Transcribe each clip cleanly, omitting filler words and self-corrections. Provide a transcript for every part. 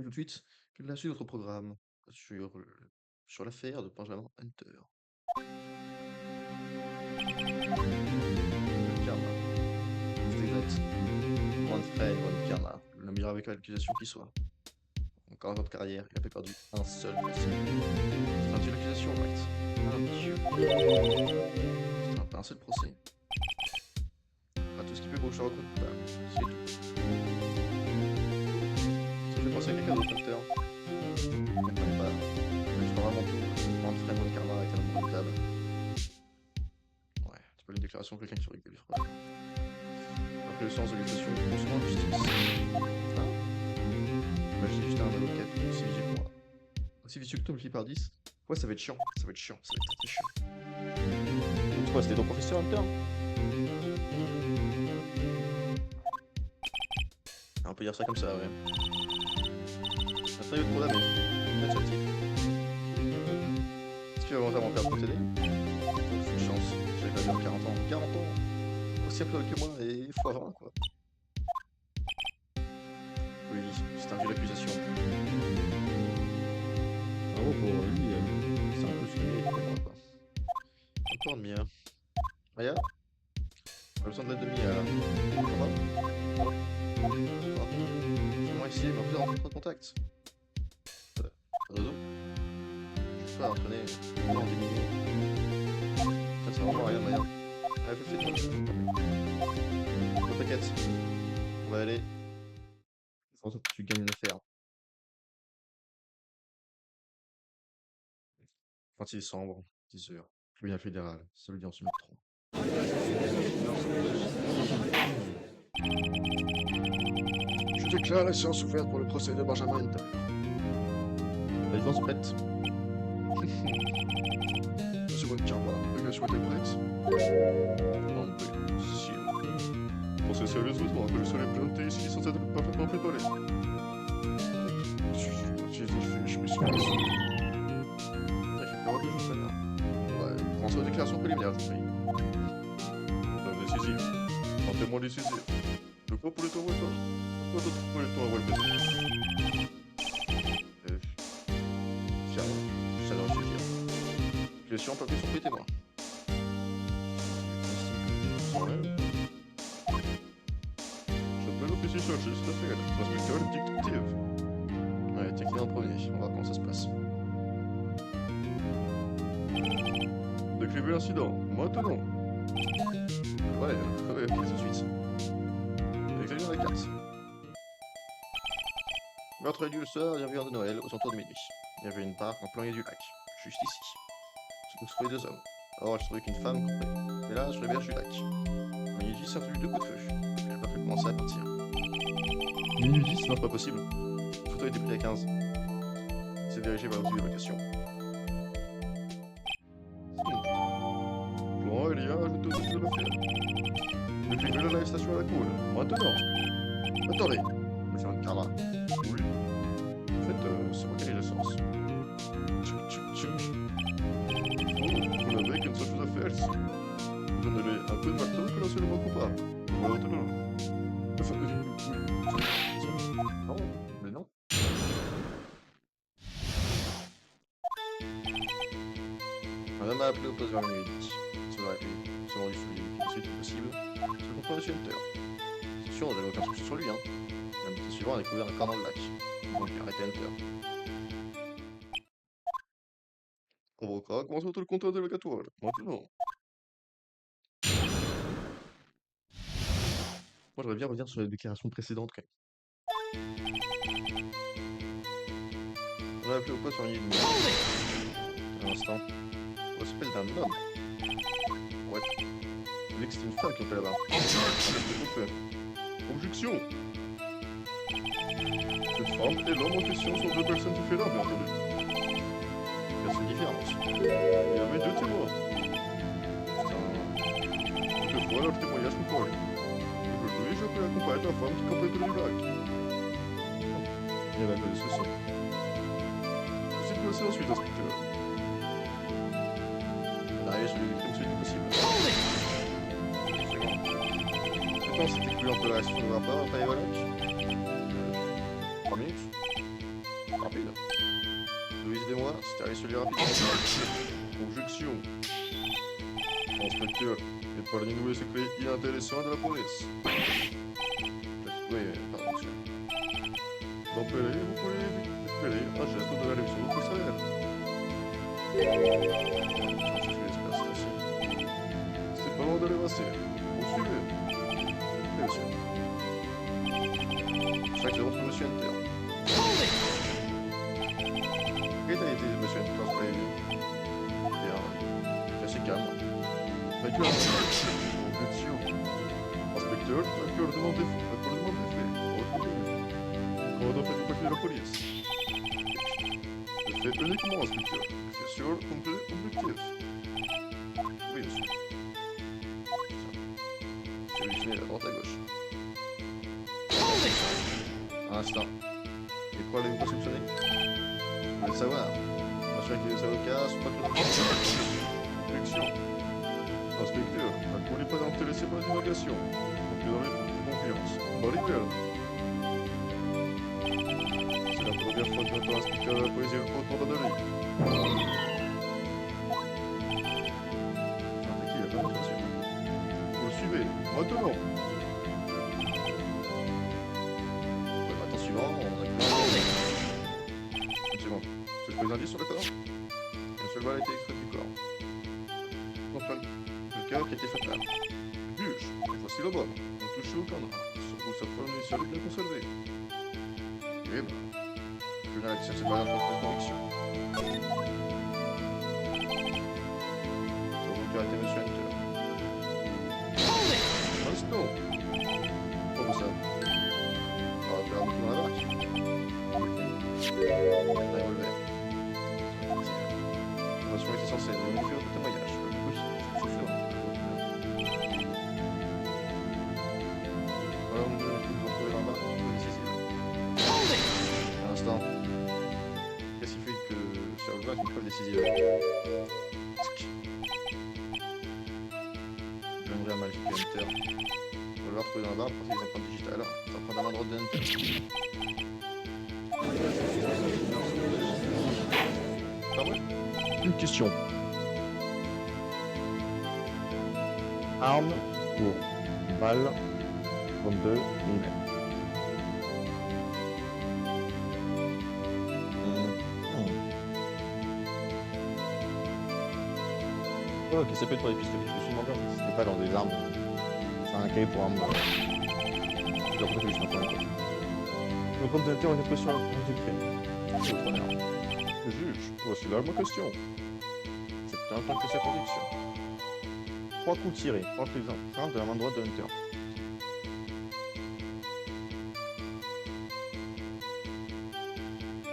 Et tout de suite, la suite de notre programme sur l'affaire de Benjamin Hunter. Le karma, c'est exact. Manfred von Karma, le meilleur avec l'accusation qui soit. En 40 ans de carrière, il n'a pas perdu un seul procès. C'est un dieu d'accusation, Max. Un dieu. C'est un seul procès. Pas tout ce qui peut pour Sherlock Holmes, c'est tout. Ça me fait penser à quelqu'un d'autre, Hunter. Je ne connais pas. Mais je crois vraiment tout. Manfred von Karma est un homme table. Ouais, c'est pas une déclaration de quelqu'un qui surveille le frère. Après le sens de l'expression, consommant de justice. Ah, imaginez juste un avocat aussi vicieux que moi. Aussi vicieux que toi, multiplié par 10. Ouais, ça va être chiant, ça va être chiant, ça va être très chiant. Donc quoi, c'était ton professeur Hunter? On peut dire ça comme ça, ouais. Un très haut programme, mais soit-il. Est-ce que tu vas volontairement perdre ton TD? C'est une chance, j'avais pas vu en 40 ans. 40 ans, aussi peu que moi, et x20 quoi. Oui, c'est un vieux d'accusation. Bravo pour lui, C'est un peu ce qu'il mérite pour moi, quoi. Encore de Mia. Maya? Pas besoin de l'aide de Mia, là. Ça va? Ah. Comment essayer, mais en plus rentrer en contact. Réseau? Je peux pas entraîner en 10 minutes. Ça sert vraiment à rien, Maya. Allez, fais le t'inquiète. On va aller. Faire en sorte que tu gagnes une affaire. 26 décembre, 10h. Tribunal fédéral, seule audience numéro 3. Je déclare la séance ouverte pour le procès de Benjamin Hunter. La défense prête. Monsieur Von Karma, l'agression est prête. Non, si. Pensez sérieusement que je serais planté ici sans être parfaitement préparé. Je me suis blessé. J'ai peur que je sois là. Ouais, commencez aux déclarations préliminaires, je vous prie. Preuve décisive. En témoin décisif. De quoi pour le temps retard? Quoi d'autre pour le temps avoir le baiser? Fiable. Ça doit suffire. Je suis en papier sur les témoins. Ouais. J'appelle l'officier chargé, c'est affaire. L'inspecteur détective. Ouais, t'es qui en premier? On va voir comment ça se passe. Décrivez l'incident, maintenant. Ouais, ok, tout de suite. Examinons la carte. Meurtre a eu lieu le soir d'un réveillon de Noël, aux alentours de minuit. Il y avait une barque en plein milieu du lac, juste ici. Se trouvaient deux hommes. Or, il se trouvait qu'une femme courait. Et là, sur les berges du lac. À minuit 10, a entendu deux coups de feu. Elle n'a pas fait commencer à partir. Minuit 10, non, c'est pas possible. Le photo a été pris à 15. Il s'est dirigé vers l'outil d'évacuation. Plan Elia ajoute aux outils de l'affaire. Décrivez l'arrestation à la cour. Maintenant. Attendez. Monsieur Van Karma. Oui. En fait, c'est moi qui ai les sens. Oh, vous n'avez qu'une seule chose à faire ici. Donnez-lui un peu de marteau que l'on seulement coupable. Maintenant. Enfin, non, mais non. Madame a appelé au poste vers minuit. Cela a été, selon du suivi, ensuite impossible. C'est contre Monsieur Hunter. C'est sûr, on n'avait aucun souci sur lui, hein. Le matin suivant, on a découvert un corps dans le lac. Donc, il a arrêté Hunter. Avocat, commencez votre compte interrogatoire. Maintenant. Moi, j'aimerais bien revenir sur les déclarations précédentes, quand même. On a appelé au poste vers minuit. Un instant. On s'appelle d'un homme. Ouais. Vous dites que c'était une femme qui était là-bas. Objection. Cette femme et l'homme en question sont deux personnes différentes, bien entendu. Personnes différentes. Il y avait deux témoins. Putain. Toutefois, leur témoignage me parlait. Aujourd'hui, je peux accompagner la femme qui campait près du lac. Il n'y avait pas de souci. Vous êtes placé ensuite, inspecteur. On arrive sur le crime celui possible. C'est quand s'est écoulé entre la réaction de rapport après les lac 3 minutes. Rapide. Louise des mois, c'était celui rapide. Conjonction. Inspecteur, et par les nouveaux secrets inintéressants de la police. Oui, pardon, monsieur. D'empêler, vous pouvez récupérer un geste de la réduction de votre salaire. C'est pas loin de l'évasser. Vous suivez. Oui, monsieur. Chaque seconde pour monsieur Enter. Quelle a été monsieur Enter prévu? Bien, assez calme. Récupération. Conviction. Inspecteur, accordement des faits. Accordement des faits. Commandant fait du de la police. Le fait uniquement, inspecteur. C'est sûr, complet, objectif. Oui, monsieur. J'ai vérifié à droite à gauche. Un instant. Et quoi allez-vous pas soupçonner? Vous voulez le savoir? Monsieur que les avocats sont pas trop objection. Inspecteur, ne voulez pas intéresser par la divulgation. Plus dans les confiance. Oliver. C'est la première fois que notre inspecteur de la poésie autour de lui. Qui a pas monsieur? Vous le suivez, maintenant. Maintenant suivant, on a une seconde. C'est le indice sur le corps? Un seul balle a été extrait du corps. Comprendre. Le cœur qui a été fatal. Juge, et voici le bon. On touche aucun drap. Surtout sa forme initiale est bien conservée. Eh ben, plus l'action c'est pas la conviction. Sur le cœur a été monsieur Hunter. Instant. Comment ça? On va faire un coup dans la vache. Revolver. L'information était censée nous faire de témoignage. Oui, c'est suffisant. Voilà, on nous retrouver là-bas. Décisive. Un instant. Qu'est-ce qui fait que Sherlock est une preuve décisive? J'aimerais un Magic Hunter. On va le retrouver dans la barre pour les empreintes digitales. Les empreintes à main droite de Hunter. Ah ouais? Une question. Arme pour balle 22 mm. Ok, ça peut être pour les pistolets. Je me suis demandé si c'était pas dans des armes. C'est un cahier pour armes. Je leur propose maintenant. Le compte d'intérêt, on est pression à la crime. C'est autre merde. Juge, voici là ma question. C'est un temps que sa conviction. 3 coups tirés, 3 clés d'empreinte de la main droite de Hunter.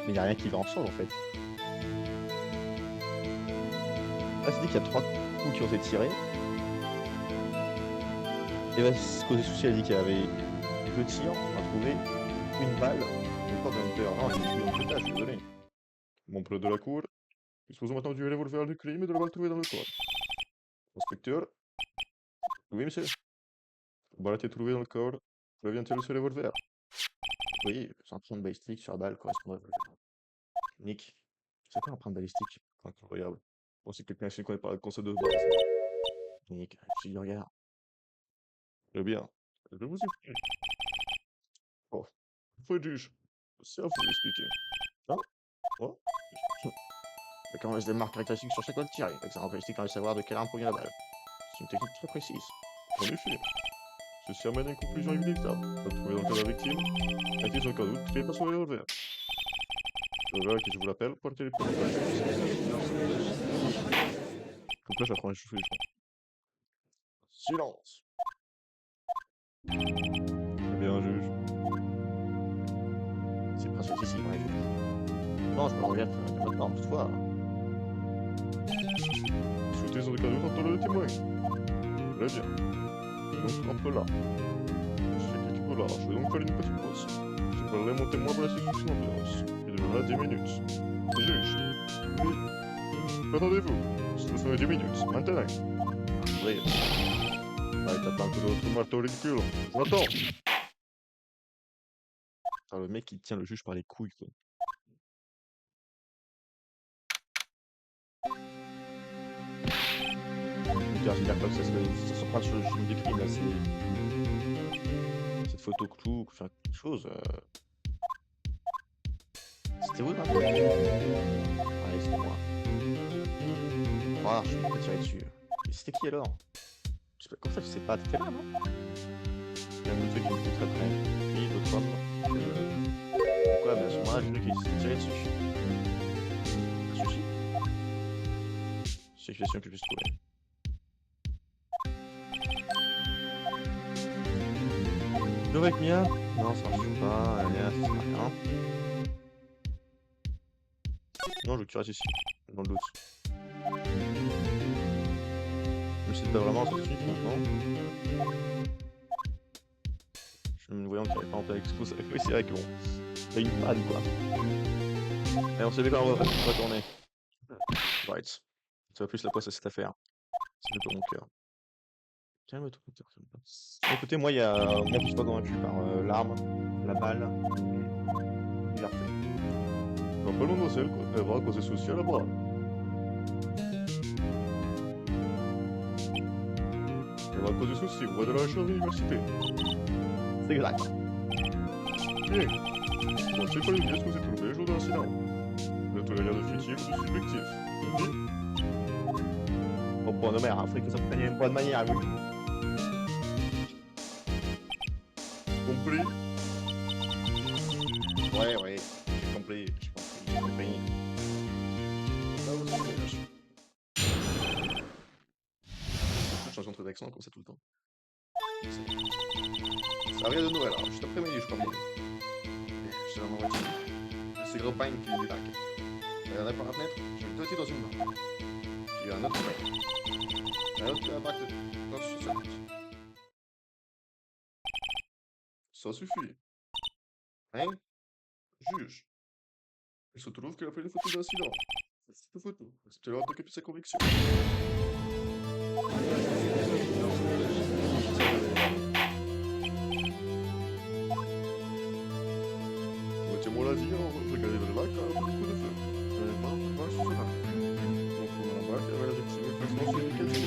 Mais il n'y a rien qui va ensemble en fait. Là, c'est dit qu'il y a 3 coups qui ont été tirés. Et là, ce qui causait souci, elle dit qu'il y avait 2 tirs, on a trouvé une balle au corps de Hunter. Non, j'ai tué dans le pétage, je suis désolé. Mon prêtre de la cour, disposons maintenant du revolver du crime et de la balle trouvée dans le corps. Inspecteur. Oui, monsieur. La balle a été trouvée dans le corps. Revient-elle de ce revolver? Oui, c'est un empreinte balistique sur la balle correspond au revolver. Nick, c'est quoi l'empreinte balistique? Incroyable. Bon, c'est quelqu'un ici qui connaît pas le concept de base. Nick, je regarde. Eh bien, je vous explique. Oh, faut être juge. C'est à vous d'expliquer. Hein? Oh? Mais comment laisse des marques caractéristiques sur chaque balle tirée, avec sa caractéristique à savoir de quelle arme provient la balle. C'est une technique très précise. En effet, ceci amène à une conclusion inévitable. Retrouvé dans le corps de la victime, a été sans aucun doute créé par son revolver. Le revolver qui, je vous l'appelle, portait les premiers pages. Donc là, ça prend les cheveux. Silence. Eh bien, juge. C'est presque ici, ouais, non, je me regrette maintenant, toutefois. Souhaitez sans aucun doute entendre le témoin. Très bien. Donc, un peu là. Je suis quelque peu là. Je vais donc faire une petite pause. Je parlerai mon témoin pour la succession d'ambiance. Il durera 10 minutes. Juge. Oui. Attendez-vous. Ce sont les 10 minutes. Maintenant. Oui. Allez, t'attends un peu de votre marteau ridicule. J'attends. Le mec, il tient le juge par les couilles, quoi. faire, je veux dire quoi que ça se prend sur le film des crimes, là, c'est... Cette photo clou, faire quelque chose... C'était où, là? Allez, c'est moi. Voilà, je peux tirer dessus. Mais c'était qui, alors? Je sais pas, comme ça, je sais pas, t'étais là, non? Il y a un autre truc qui me fait très très... Fille, d'autres hommes. Pourquoi? Mais à ce moment-là, j'ai cru qu'il s'était tiré dessus. Un sushi? C'est une question que je puisse trouver. Jouer avec Mia? Non, ça marche pas. Allez, ça sert à rien. Non, je veux que tu restes ici, dans le doute. Je me suis pas vraiment sorti maintenant. Je me voyant qu'il n'y avait pas en avec ce avec c'est vrai que bon. Il y a une panne quoi. Et on savait quand on va retourner. Right. Ça va plus la poisse à cette affaire. C'est plutôt mon cœur. Calme-toi, calme-toi. Écoutez, moi, moi je suis pas convaincu par l'arme, la balle, la liberté. Non, pas mademoiselle, quoi. Elle va causer souci à la bras. Elle va causer souci, on va de la recherche de l'université. C'est exact. Bien. Voici pas les pièces que vous êtes trouvées le jour de l'incident. Vous êtes l'air de fictif ou de subjectif. Bon, bonne mère, Afrique, ça me prenait une bonne manière, oui. Compris? Ouais, j'ai compris. Là aussi, je change entre d'accent comme ça tout le temps. Ça vient de Noël, alors juste après-midi, je crois bien. Je suis dans ma voiture. C'est gros pain qui débarque. Regardez par la fenêtre, j'ai le doigté dans une main. Puis un autre pain. Un autre qui impacte dans ce sol. Ça suffit. Hein? Juge. Il se trouve qu'il a pris une photo d'incident. Cette photo. C'était l'heure d'occuper ses convictions. Mettez-moi la vie, regardez le lac, un coup de feu. Les mains sur ce lac. Donc on embarque avec la victime et faisons sur une qualité.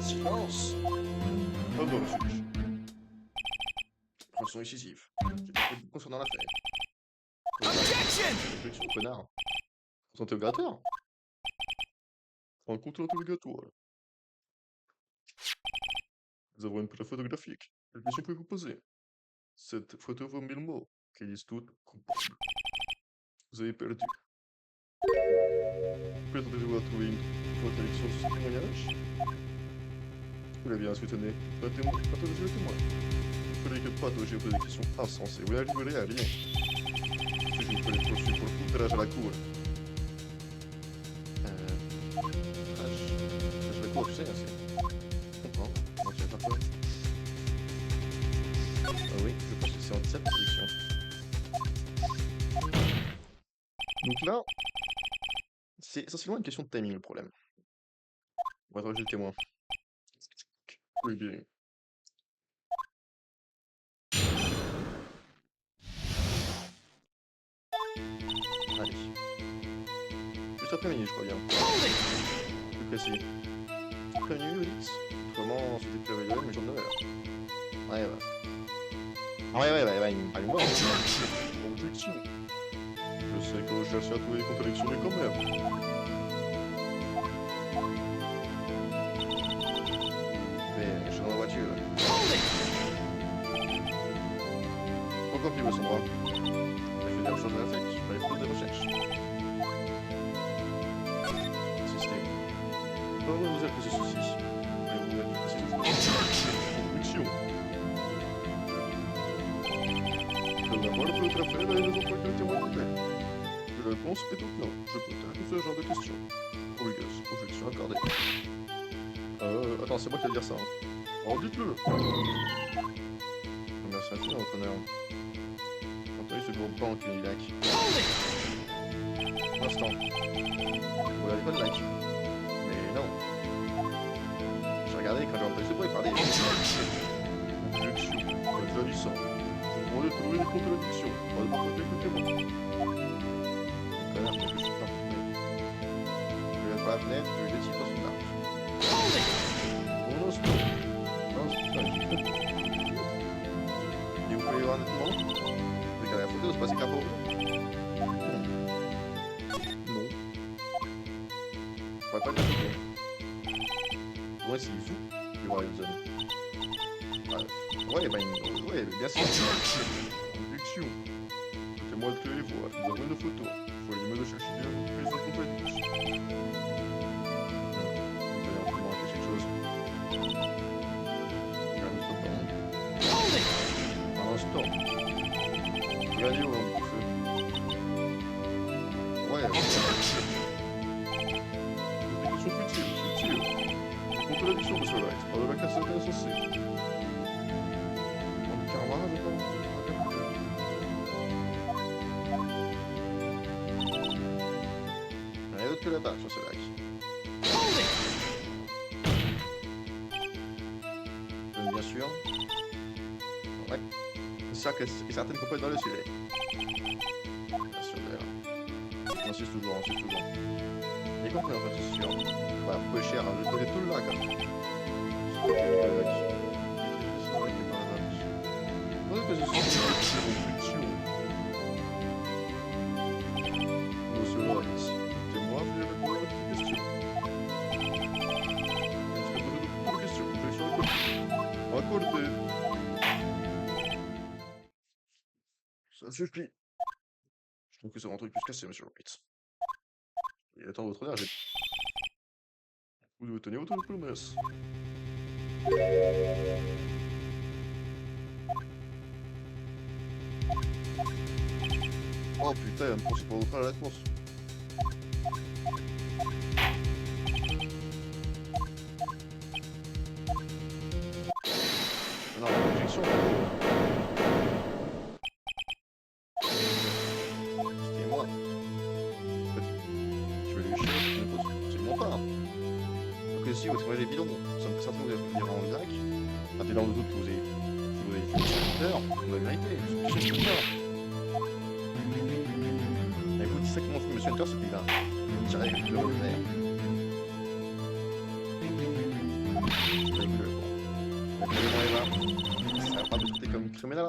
Silence! Pardon, le juge. Prononçons incisive. J'ai pas de concernant l'affaire. Objection! Objection, connard. Interrogateur? Rencontre interrogatoire. Nous avons une preuve photographique. Quelle question pouvez-vous poser? Cette photo vaut 1000 mots, qui disent toutes coupable. Vous avez perdu. Prétendez-vous à trouver une contradiction sur ce témoignage? Très bien, soutenez. Interrogez le témoin. Vous ne que patauger aux questions insensées. Vous n'arriverez à rien. Si je vous fais les poursuivre pour foutrage à la cour. Je vais quoi, tu sais, assez. Je comprends. Moi, tu n'as pas peur. Ah oui, je pense que c'est en 17 position. Donc là, c'est essentiellement une question de timing le problème. On va interroger le témoin. Oui, bien. Allez. Juste après-midi, je crois bien. Plus précis. Prévenu, Olix. Autrement, c'était plus réveillé, mais jour de Noël. Ouais. Ah ouais, il me parle moi. Objection. Je sais que vous cherchez à trouver des contradictions, mais quand même. Mais je suis dans la voiture. Pourquoi il veut son bras? Il fait des recherches d'affect, il faut des recherches. Système. Comment vous avez fait ce souci? Mais vous êtes précis. Objection. Je n'aborde votre affaire et les raisons pour lesquelles le témoin est fait. La réponse est donc non. Je peux taire ce genre de questions. Obligation, objection accordée. Attends, c'est moi qui vais dire ça. Hein. Oh, dites-le. Merci infiniment, votre honneur. Entendu ce gros banc qui est lac. Pour l'instant. Vous n'avez pas de lac. Mais non. J'ai regardé quand j'ai entendu ce bruit parler. Objection. Au-delà du sang. Je ne On de trouver des contradictions. On va pas écouter moi. Connard, je suis pas je vais pas la fenêtre, je vais décider dans son arche. Hold it! On lance tout. Lance tout. Et vous pouvez voir nettement. Regardez la photo, c'est pas si capot. Non. On va pas le photo. Ouais, c'est fou. Je vais voir une zone. Ouais, bah, ouais, bien sûr. Objection. Mettez-moi le clé, voilà. Nous avons une photo. Faut lui mettre chercher des prises de compagnie. On va quelque chose. Un stop. Hold it! Un stop. Regardez où on feu. Ouais, Objection! Contradiction futile. Contradiction, monsieur Wright. Pas de la cassette insensée. On est carrément, je crois. Rien d'autre que là-bas sur ce lac. Hold it! Bien sûr. Ouais. C'est sûr que certaines compagnies dans le sujet. Bien sûr, d'ailleurs. On insiste toujours, on insiste toujours. Et compris en fait, c'est sûr. Voilà, vous pouvez cher, je connais tout le lac. Monsieur Lawrence, écoutez-moi, vous allez répondre à votre question. Je vais poser d'autres questions. Objection accordée. Ça suffit. Je trouve que c'est un truc plus cassé, monsieur Wright. Il est temps de votre énergie. Vous devez tenir votre promesse. Oh putain, il y a une course pour votre à la course. Non, objection. C'était moi. Je vais lui chier, c'est mon pas. Donc si vous trouvez les bidons, certains vous allez venir en lac. Ah, t'es dans le doute que vous avez fait une heure, vous avez vérité, je suis une heure. Et vous dites ça comment fait Monsieur Hunter, ce pays-là. J'arrive avec le revers. C'est rigolo, bon. Ça va pas me traiter comme criminel.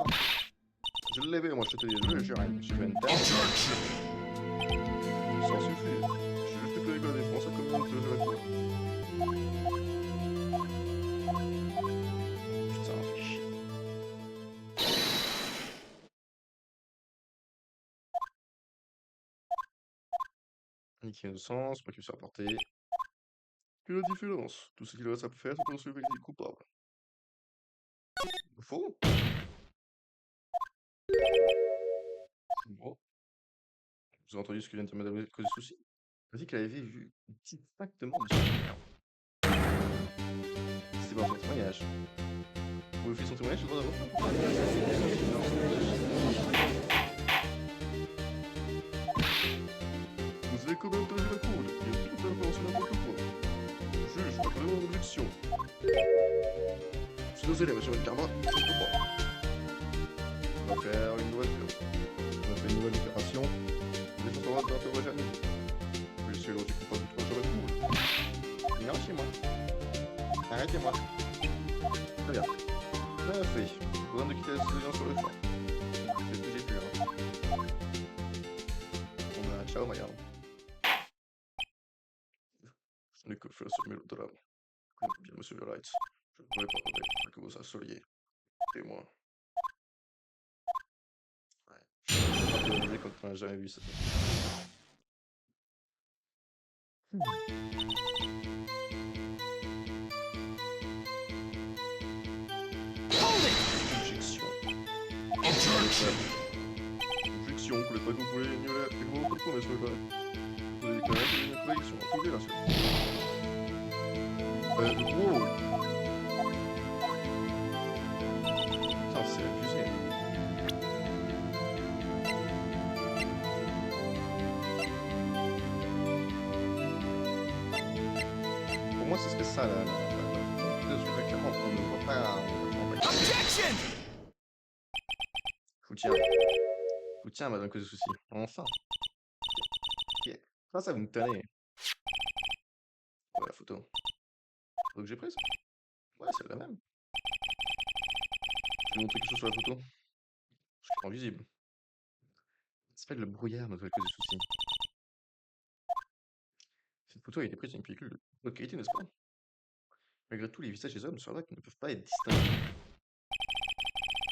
Je l'ai vu, moi je te dis, je jure, Monsieur Hunter. Ça suffit. Je suis juste que la défense à communauté de la cour. Putain, fait chier. Niquer innocence, pas qu'il soit apporté. Que la différence. Tout ce qu'il reste à faire, c'est poursuivre les coupables. Faux. Bon. Vous avez entendu ce que vient de Madame cause de soucis? Elle a dit qu'elle avait vu distinctement Monsieur Hunter. C'était pas son témoignage. Vous lui faites son témoignage, je dois avoir. Vous avez quand même trahi la cour, il y a toute l'information n'importe quoi. Juge, appelez-moi en objection. Je suis désolé, monsieur Carva, je ne peux pas. On va faire une nouvelle on va faire une nouvelle opération. Les gens doivent d'interroger à nous. Je suis l'autre du coupable du trop cool. Viens chez moi. Arrêtez-moi. Très bien. Bien fait. Besoin de quitter la situation sur le champ. C'est ce que j'ai pu, hein. On a ciao, Maya. Je n'ai que faire ce mélodrame. Écoutez bien, monsieur Wright. Je ne pourrais pas pardonner que vous assoliez. Témoin. Ouais. Je suis un peu énervé quand on n'a jamais vu ça. Hold it! Objection. Objection! Objection, vous voulez pas que vous pouvez ignorer avec votre promesse, monsieur Wright. Vous avez déclaré qu'il y a une contradiction à trouver là-dessus. Wow! Putain, c'est abusé. Pour moi, ce serait ça, là. Clairement, on ne voit pas... Objection! vous tiens. Je vous tiens, madame cause de soucis. Enfin. Ok. Ça, vous me tenez. Ouais, la photo. Photo que j'ai prise? Ouais, c'est la même. Je vais vous montrer quelque chose sur la photo. Je suis invisible. Ça s'appelle le brouillard, notre cause de soucis. Cette photo a été prise dans une pellicule de haute qualité, n'est-ce pas? Malgré tout, les visages des hommes sur la ne peuvent pas être distingués.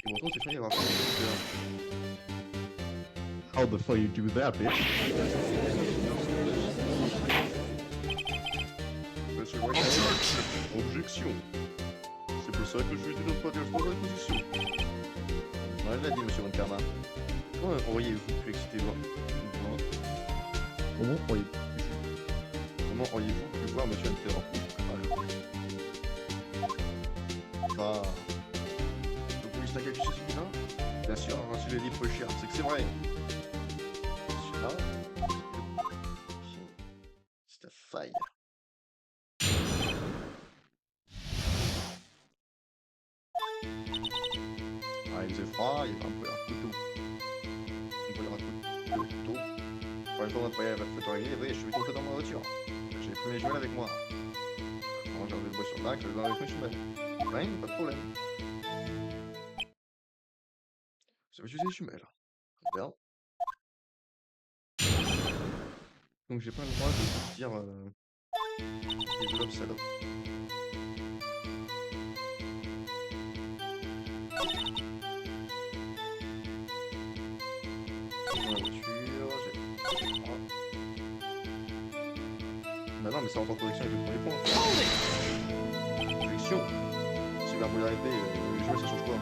Et pourtant, c'est failli avoir fait How the fuck you do that, bitch? Monsieur Whitehead, objection. C'est pour ça que je lui dis de ne pas dire trop d'opposition. Ouais, je l'ai dit, monsieur Wankarma. Comment auriez-vous pu exciter voir Comment croyez Comment auriez-vous pu voir monsieur Hunter? Bah... Donc vous à quelque chose là? Bien sûr, hein, si le livre cher, c'est que c'est vrai. Celui-là... C'est la faille. Ah, il faisait froid, il y avait un peu un couteau. On peut le couteau. Pour une fois, notre voyage à la photo arrivée, oui, je suis tombé dans ma voiture. J'ai pris mes jumelles avec moi. Quand j'ai enlevé le bois sur le lac, je vais avec mes jumelles. Ouais, pas de problème. Ça va utiliser les jumelles. Bien. Donc j'ai pas le droit de vous dire développe salope. Dans la voiture, j'ai... Bah non, mais ça rentre en correction avec le premier point. Correction. Si le verbe arrêté, les jumelles ça change quoi?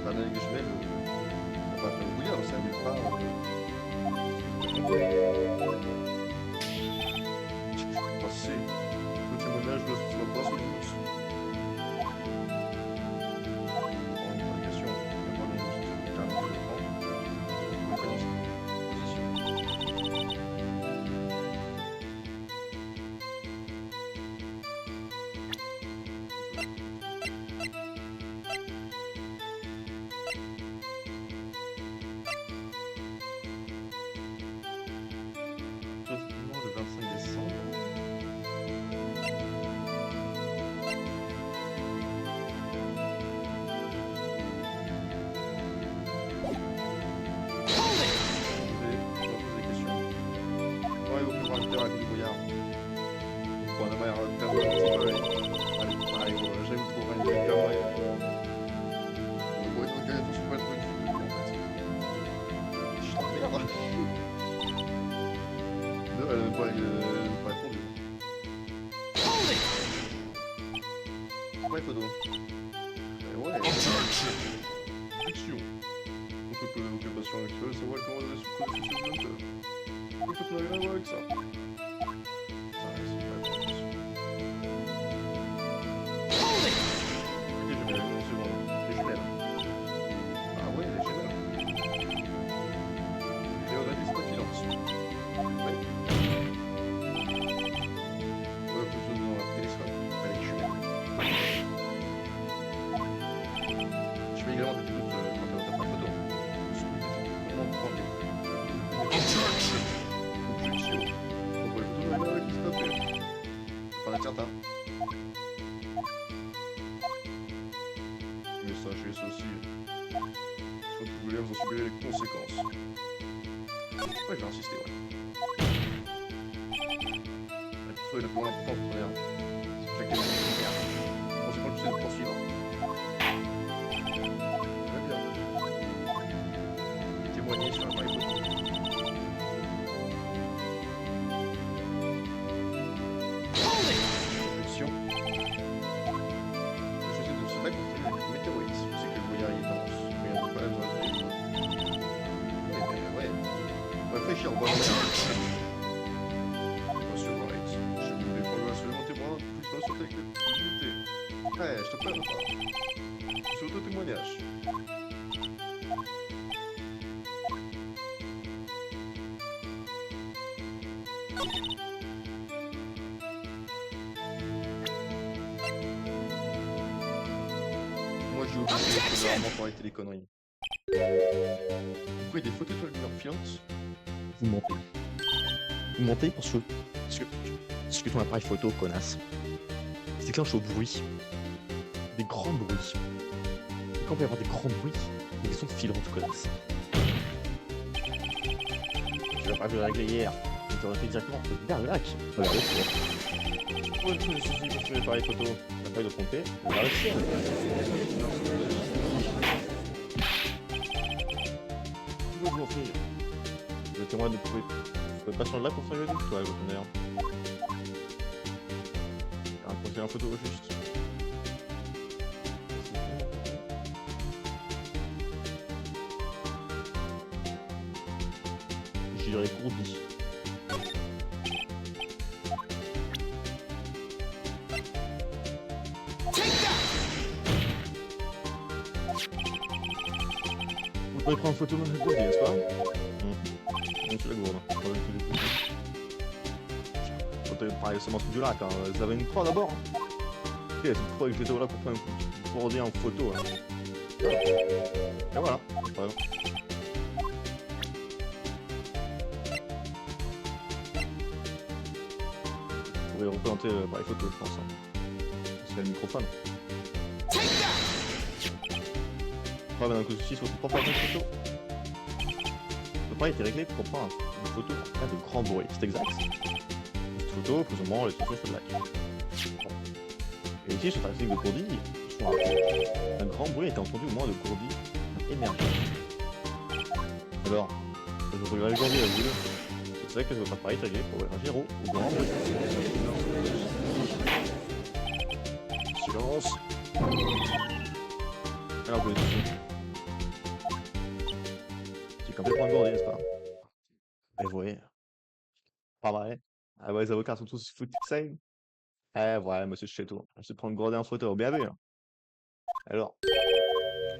Bah avec les jumelles, on va faire le brouillard, ça annule pas... Je peux passer. Le témoignage doit se passer sur le bus. En interrogation, il y a pas longtemps, c'est un peu de temps. Position. Le 25 décembre. Ouais, photo. Ouais. Objection. On peut poser l'occupation actuelle, savoir comment elle est sous condition de il faut que rien à voir avec ça. Ah, c'est pas bon. Les jumelles, une seconde. Les jumelles. Ah ouais, les jumelles. Et on a des staphylances. Ouais. Ouais, faut se dans la télescope. Avec les jumelles. Je fais également des doutes quant à votre photo. Comment prendre des... Objection. On voit le photo de la qui se tape. Enfin, certain. Mais sachez ceci. Si vous voulez, vous en subirez les conséquences. Ouais, j'ai insisté, ouais. La photo est le point important de première. C'est chaque fois conséquence, c'est de poursuivre. Très bien. Témoigner sur la vraie photo. Objection. Je sais de se battre contre les météorites. Je sais que le brouillard est dense. Mais on peut pas la ouais. Réfléchir en bonne manière. Monsieur Wright, je voulais prendre absolument témoin plus d'un sur ta crédibilité. Ouais, je te plains pas. Sur ton témoignage. Moi jeu obligé, faut vraiment faut arrêter les conneries. Pourquoi il y a des photos de toi avec leur fiance? Vous mentez. Vous mentez parce que ton appareil photo, connasse, il déclenche au bruit. Des grands bruits. Et quand il peut y avoir des grands bruits, il y a des sons filantes, connasse. Tu l'as pas vu régler hier. Tu t'aurais fait directement vers le lac. Regarde le tour. Ouais, tu me suis dit, sur l'appareil photo, l'appareil de tromper, regarde le ciel. Je vous en prie. Le témoin ne pouvait pas changer là pour faire le doute, toi, votre honneur. Un conseil en photo juste. J'irai courbi. Vous pourrez prendre une photo de notre gourde, n'est-ce pas? C'est la gourde. Pareil, c'est mon truc du lac, hein. Vous avez une croix d'abord. Ok, c'est une croix que j'étais là pour prendre une coordonnée en photo. Hein. Et voilà, c'est pas grave. Vous pourrez représenter les photos, je pense. Hein. C'est le microphone. Ouais, maintenant que ceci sur ton propre appareil photo. L'appareil était réglé pour prendre une photo en cas de grand bruit, c'est exact. Cette photo, plus ou moins, les situations sur le lac. Bon. Et ici, sur la technique de Courdy, un grand bruit était entendu au moment de Courdy émerger. Alors, je regarde le Courdy à vous. C'est vrai que votre appareil est réglé pour réagir au grand bruit. Silence. Alors, vous c'est complètement gourdé, n'est-ce pas? Et vous voyez. Pas vrai. Ah ouais, les avocats sont tous foutus de scène. Eh ouais, monsieur Cheto, je vais prendre gourdé en photo, bien vu. Hein. Alors.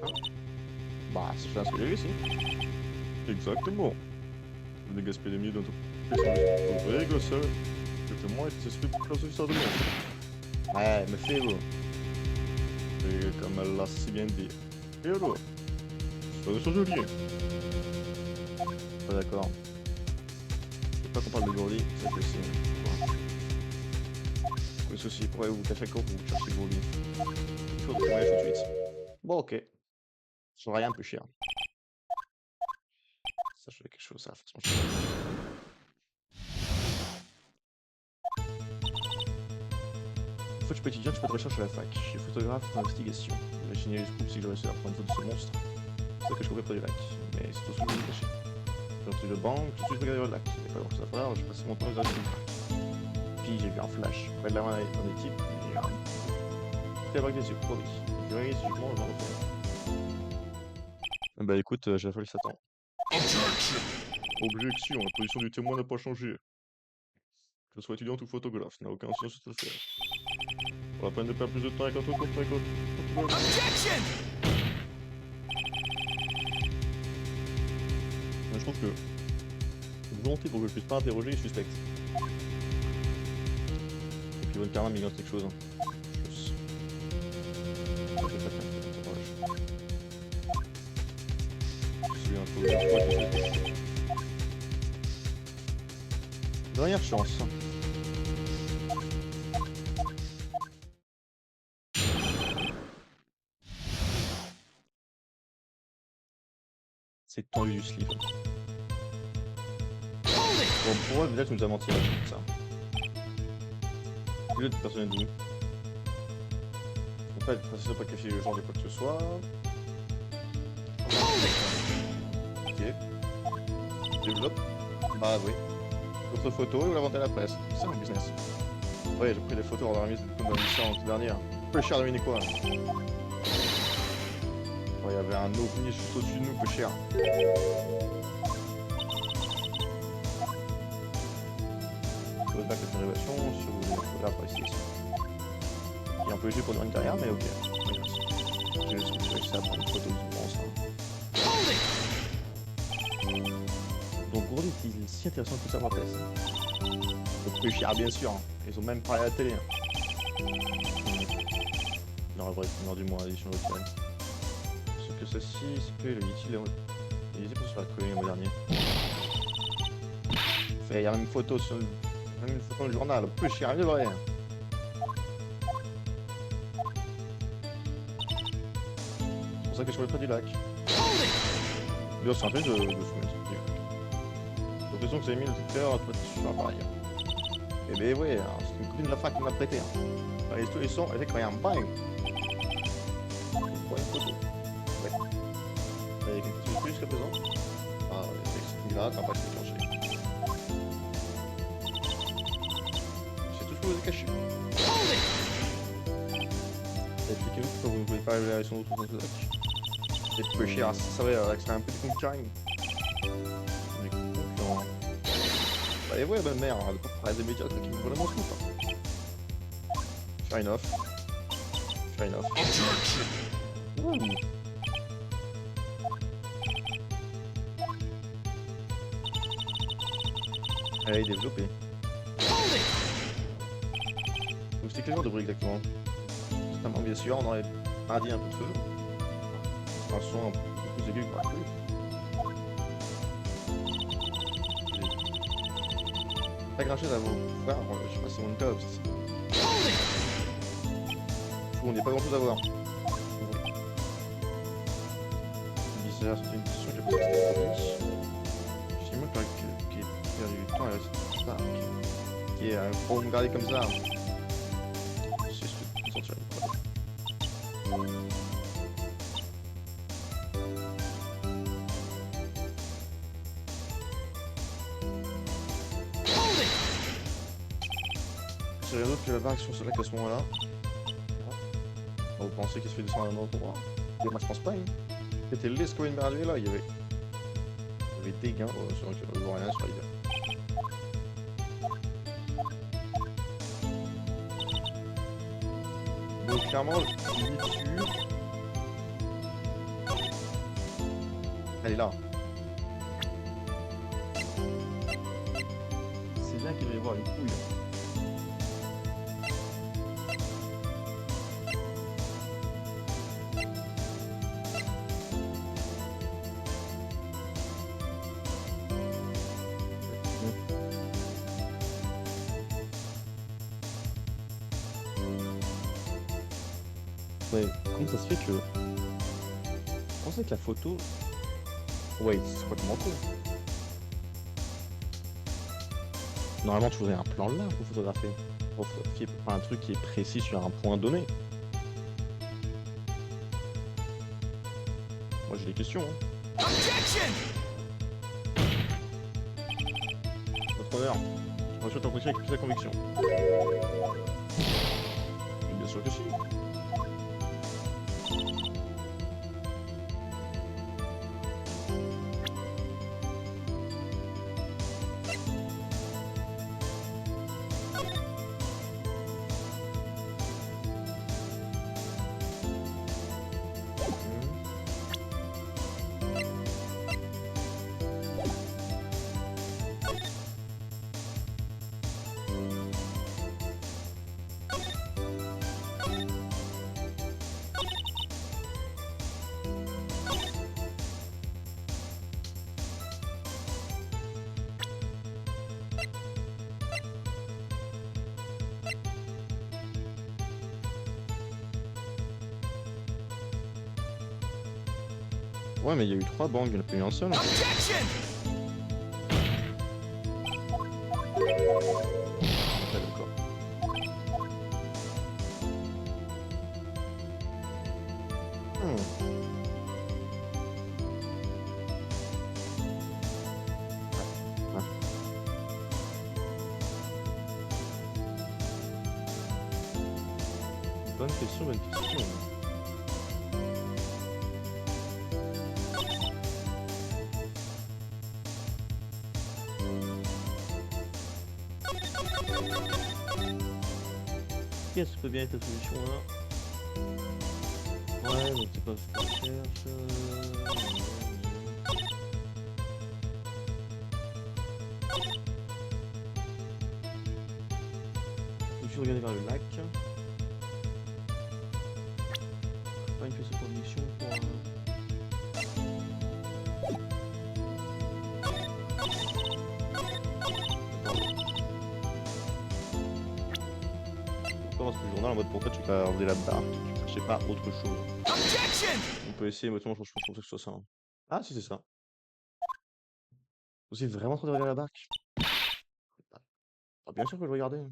Hein? Bah, c'est ça ce que j'ai vu ici. Exactement. Vous ne gaspillez mieux dans tout. Vous rigolez seul. C'est moi qui se fait pour classer ça de moi. Ouais, méfiez-vous. Et comme elle l'a si bien dit. Et alors? Soyez jolier. Pas d'accord. Je veux pas qu'on parle de Gourdy, ça que c'est. Le souci, pourquoi vous cachez quand vous cherchez Gourdy? Il faut trouver tout de suite. Bon, ok. Ça sera rien un peu cher. Ça, je fais quelque chose, ça, franchement. Une fois que je peux étudiant, tu peux de recherche à la fac. Je suis photographe d'investigation. Imaginez les scoops si je réussis à prendre une photo de ce monstre. C'est ça que je courais près du lac. Mais c'est tout ce que je me caché. J'ai repris le banc, tout de suite je regardais le lac. Il n'y avait pas grand chose à faire, j'ai passé mon temps à regarder. Puis j'ai vu un flash, près de la main dans des types, et c'était avec des yeux, pour lui. Je regardais suivement le genre de fond. Bah écoute, j'ai fallu s'attendre. Objection, la position du témoin n'a pas changé. Que ce soit étudiant ou photographe, n'a aucun sens de faire. Pour la peine de perdre plus de temps avec notre contre-école. Je pense que une volonté pour que je puisse pas interroger est suspecte. Et puis Von Karma m'ignote quelque chose. Hein. Je suis un peu... Dernière chance. C'est tendu du slip. Bon, pour moi, déjà, tu nous as menti avec ça. Le personnel d'où? En fait, précisément pas qualifier le genre de quoi que ce soit. Ok. Développe. Bah oui. Votre photo et vous la vendez à la presse. C'est un business. Ouais, j'ai pris des photos en remise de la licence dernière. Peu cher, devinez quoi? Il y avait un ovni juste au-dessus de nous, peu cher. Je pas cette révélation sur la précision. Il est un peu léger pour dire une carrière, mais ok. J'ai réussi à prendre une photo du monstre. Donc Gourdy est si intéressant que ça pour la presse. Donc peu cher, bien sûr. Ils ont même parlé à la télé. Non, en vrai, c'est du mois, l'édition locale. que ceci, c'est que le utile est utilisé pour se faire coller le mois dernier. Il y a même une photo sur le, même une photo dans le journal. Peu cher, rien de vrai. C'est pour ça que je voulais pas du lac. D'ailleurs, c'est un peu de soumettre. J'ai l'impression que j'ai mis le détecteur, toi tu suis pareil. Et ben ouais, hein, c'est une copine de la fac qui m'a prêté. Hein. Et tous les sons, elle fait quand même bang. Pour une photo. Ouais. Avec une petite plus jusqu'à présent. Ah, avec cette nuit-là, t'as pas été déclenché. C'est tout ce que vous avez caché. Expliquez-nous pourquoi vous ne pouvez pas aller sur notre lac. C'est peu cher, ça va, c'est un peu de concurrent. Des concurrents. Bah et ouais, bonne mère, elle peut pas des médias qui me volent mon scoop. Fair enough. Fair enough. Ouh. Elle est développée. Donc c'était quel genre de bruit exactement? Totalement bien sûr, on aurait pas dit un peu de feu. Un son un peu plus aigu que prévu. Pas grand chose à vous voir, je sais pas si c'est mon cas, parce que on n'est pas grand chose à voir. Bizarre, c'est une question que j'ai posée à j'ai moi qui ai perdu du temps à ça, qui est pour me garder comme ça. C'est ce que je me sentirais. C'est rien d'autre que la vague sur ce lac à ce moment-là. Vous pensez qu'il se fait descendre à un endroit? Et moi je pense pas. Hein. C'était l'escouade de Merlé là, il y avait des gains sur le rien sur l'hiver. Donc clairement, l'issue... Elle est là. C'est bien qu'il va y avoir une couille. Ouais, comment ça se fait que... Je pensais que la photo... Ouais, c'est complètement con. Normalement, tu voudrais un plan large pour photographier. Pour photographier pas un truc qui est précis sur un point donné. Moi, j'ai des questions. Hein. Votre honneur, je souhaite en avec plus de conviction. Et bien sûr que si. Ouais, mais il y a eu 3 bangs, il n'y en a pas eu un seul. Ah, d'accord. Bonne question, bonne question. Qu'est-ce que peut bien être la solution là? Ouais, donc c'est pas ce qu'on cherche. Je vais regarder vers le lac. Pas une pièce de conviction pour dans ce journal en mode pourquoi tu vas regarder la barre, je sais pas, autre chose. Objection! On peut essayer, mais je pense que ce soit ça. Hein. Ah si c'est ça. Vous êtes vraiment en train de regarder la barque? Ah, bien sûr que je regardais.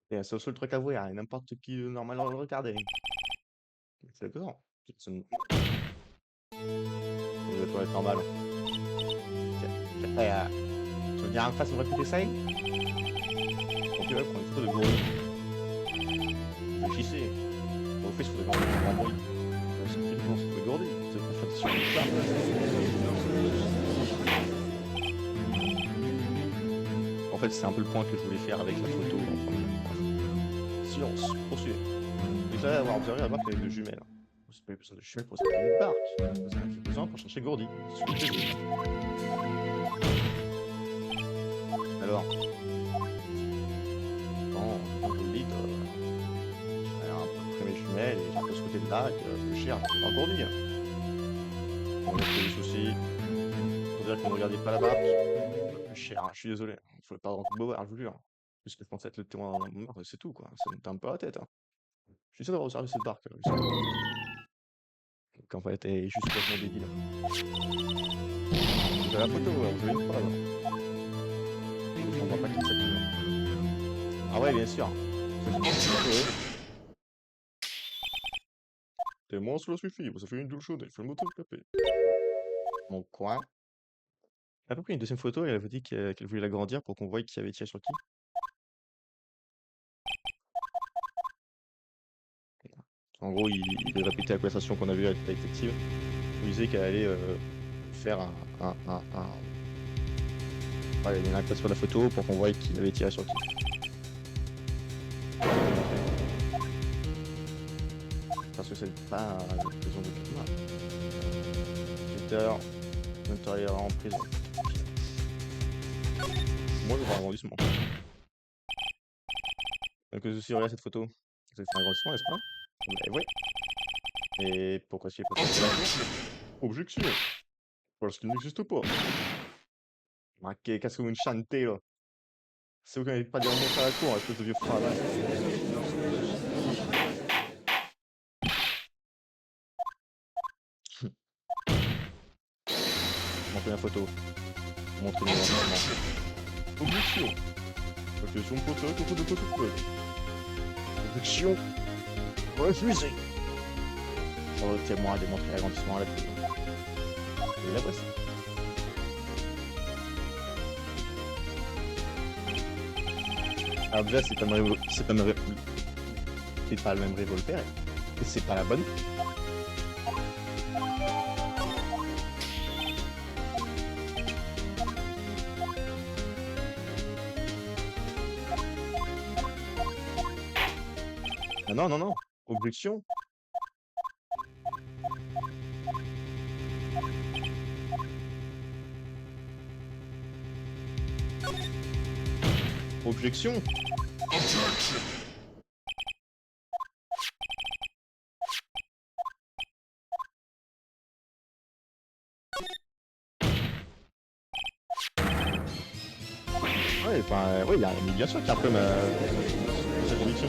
C'est le seul truc à voir, et n'importe qui normalement le regarder. C'est d'accord. C'est une... Ça doit être normal. Après, tu veux dire en face, on va répéter ça? Ok, ouais, prends une photo de gorille. Réfléchissez. Au fait, il faudrait vraiment un grand bruit. C'est une photo de gorille. C'est pas fait sur une barre. En fait, c'est un peu le point que je voulais faire avec la photo en premier. Silence, poursuivez. Déjà, avoir observé la barque avec deux jumelles. C'est pas besoin de jumelles pour observer une barque. Vous en avez besoin pour chercher Gourdi. Alors, quand vous le dites, j'ai un peu près mes jumelles et j'ai un peu ce côté de lac, plus cher, pas Gourdi. On a des soucis. Pour dire que vous ne regardiez pas la barque, plus cher, hein, je suis désolé. Il faut pas rendre Beauvoir, je vous jure. Puisque je pensais être le témoin d'un mort, c'est tout quoi. Ça me tient un peu la tête. Hein. Je suis sûr d'avoir observé cette barque. Qu'en fait, elle est juste complètement débile. Vous avez la photo, ouais, vous avez une preuve. Je ne vois pas qui c'est. Ah ouais, bien sûr. T'es moi, cela suffit. Ça fait une douche chaude. Il faut le moteur capé. Mon coin. Elle a pas pris une deuxième photo et elle avait dit qu'elle voulait l'agrandir pour qu'on voie qui avait tiré sur qui. En gros, il répétait la conversation qu'on a vue avec la détective. Il disait qu'elle allait faire ouais, il y a un sur la photo pour qu'on voie qui avait tiré sur qui. Parce que c'est pas une prison de climat. Peter, l'intérieur en prison. Moi, je vois un agrandissement. Donc, si regarde cette photo, c'est un agrandissement, n'est-ce pas? Mais oui. Et pourquoi est-ce qu'il faut pas objection. Parce qu'il n'existe pas. Ma qu'est-ce que vous me chantez là? C'est vous qui n'avez pas dire un mot à la cour, espèce de vieux frère. Montrez la photo. Montrez-moi l'enregistrement. Objection. Objection de photo, photo de protocole. Objection. Refusé. Sur le témoin a démontré l'agrandissement à la photo. Et la voici. Alors déjà, c'est pas le même revolver. Et c'est pas la bonne. Ah non, non, non. Objection. Objection. Ouais, enfin, ouais, mais bien sûr qu'il y a un peu cette conviction.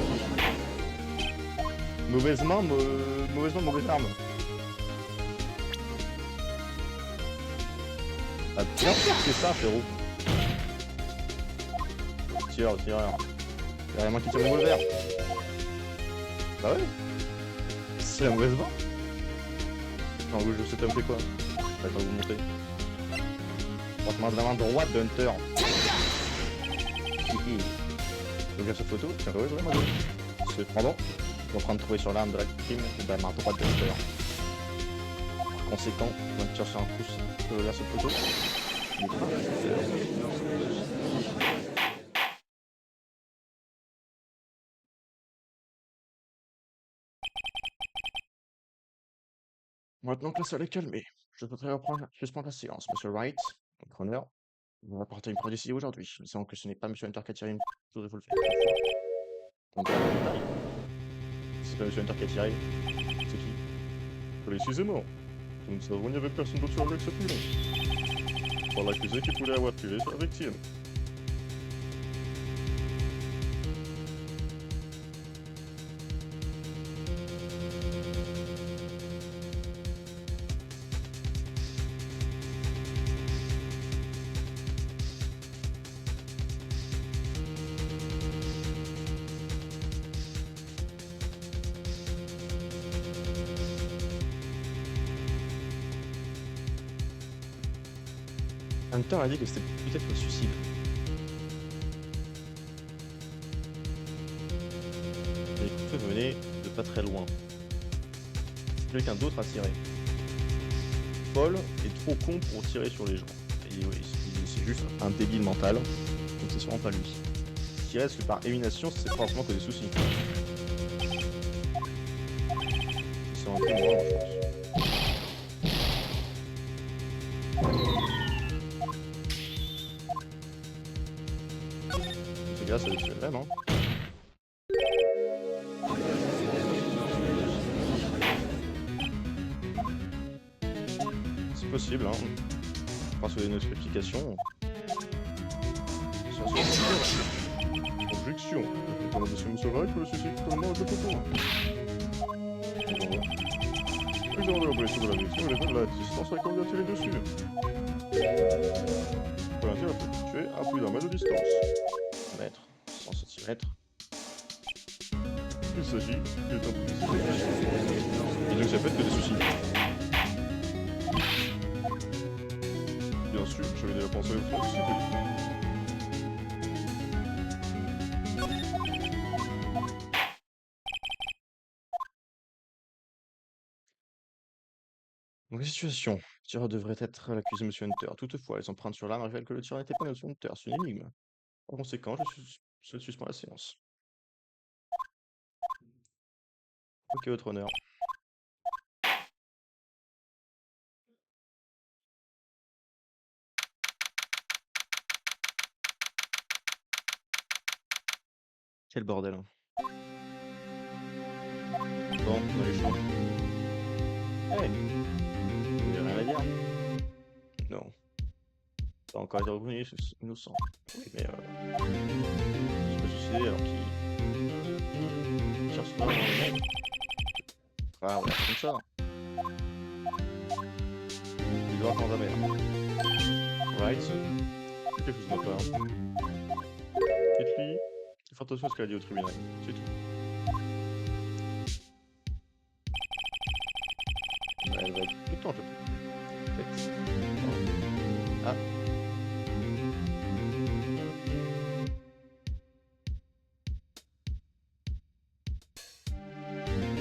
Mauvaisement, mauvaise arme. Ah, bien sûr que c'est ça, frérot. Tireur. Il y a vraiment qui tire le revolver. Bah ouais. C'est la mauvaise main. En gros, je sais pas fait quoi. Je vais pas vous montrer. Franchement, vraiment droite de Hunter. Donc à cette photo, tiens, ouais, vraiment. Cependant, on est en train de trouver sur l'arme de la victime la main droite de Hunter. Par conséquent, on va chercher un pouce vers cette photo. Maintenant que la salle est calmée, je voudrais suspendre la séance, Monsieur Wright. Donc, honneur, vous m'apportez une preuve ici aujourd'hui, disant que ce n'est pas Monsieur Hunter qui a tiré une chose, il faut le faire. Donc, c'est pas Monsieur Hunter qui a tiré, c'est qui? Précisément. Nous ne savons, il n'y avait personne d'autre sur avec ce pilon. Par l'accusé qui voulait avoir tué sa victime. Hunter a dit que c'était peut-être suicide. Les coups de feu venaient de pas très loin. Quelqu'un d'autre a tiré. Paul est trop con pour tirer sur les gens. C'est juste un débile mental, donc c'est sûrement pas lui. Ce qui reste que par élimination, c'est pas forcément que des soucis. C'est un peu moi, je pense. C'est grâce à l'extrême, hein. C'est possible, hein. Grâce aux notifications. Objection. Recommandation Mr. Light pour le susciter totalement de photo. Plus en l'objection de la mission, les de la distance avec on tirer dessus. Pour l'intérieur, tu es à plus d'un mètre de distance. Mètre, 100 cm. Il s'agit d'un principe. Et donc ça peut être que des soucis. Bien sûr, je vais déjà penser au fait, s'il vous plaît. Dans la situation, le tireur devrait être l'accusé Monsieur Hunter. Toutefois, les empreintes sur l'arme révèlent que le tireur n'était pas Monsieur Hunter. C'est une énigme. Par conséquent, je suspends la séance. Ok, votre honneur. Quel bordel. Hein. Bon, on est chaud. Hey, vous n'avez rien à dire? Non. Pas encore été reconnu, c'est innocent. Oui, mais je peux suicider alors qu'il cherche pas vraiment le mec. Ah, on est comme ça. Il doit prendre la mer. Right. C'est quelque chose de ma part. Et puis, fais attention à ce qu'elle a dit au tribunal. C'est tout. Elle va être tout le temps, je pense. Ah.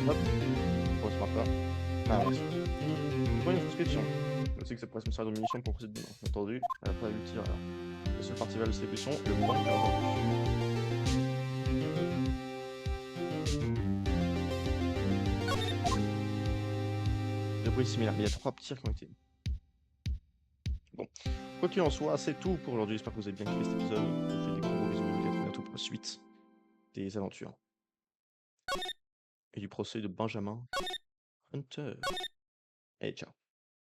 Hop. On se marre pas. Ah, merci. Je prends une prescription. Je sais que ça pourrait me servir de munition pour procéder demain. Bien entendu, elle a pas vu le tir alors. La seule partie vers la distribution est le point qui a entendu. Le bruit est similaire, il y a 3 tirs qui ont été. Bon. Quoi qu'il en soit, c'est tout pour aujourd'hui. J'espère que vous avez bien kiffé cet épisode. Je vous fais des gros bisous et à très bientôt pour la suite des aventures. Et du procès de Benjamin Hunter. Allez, ciao.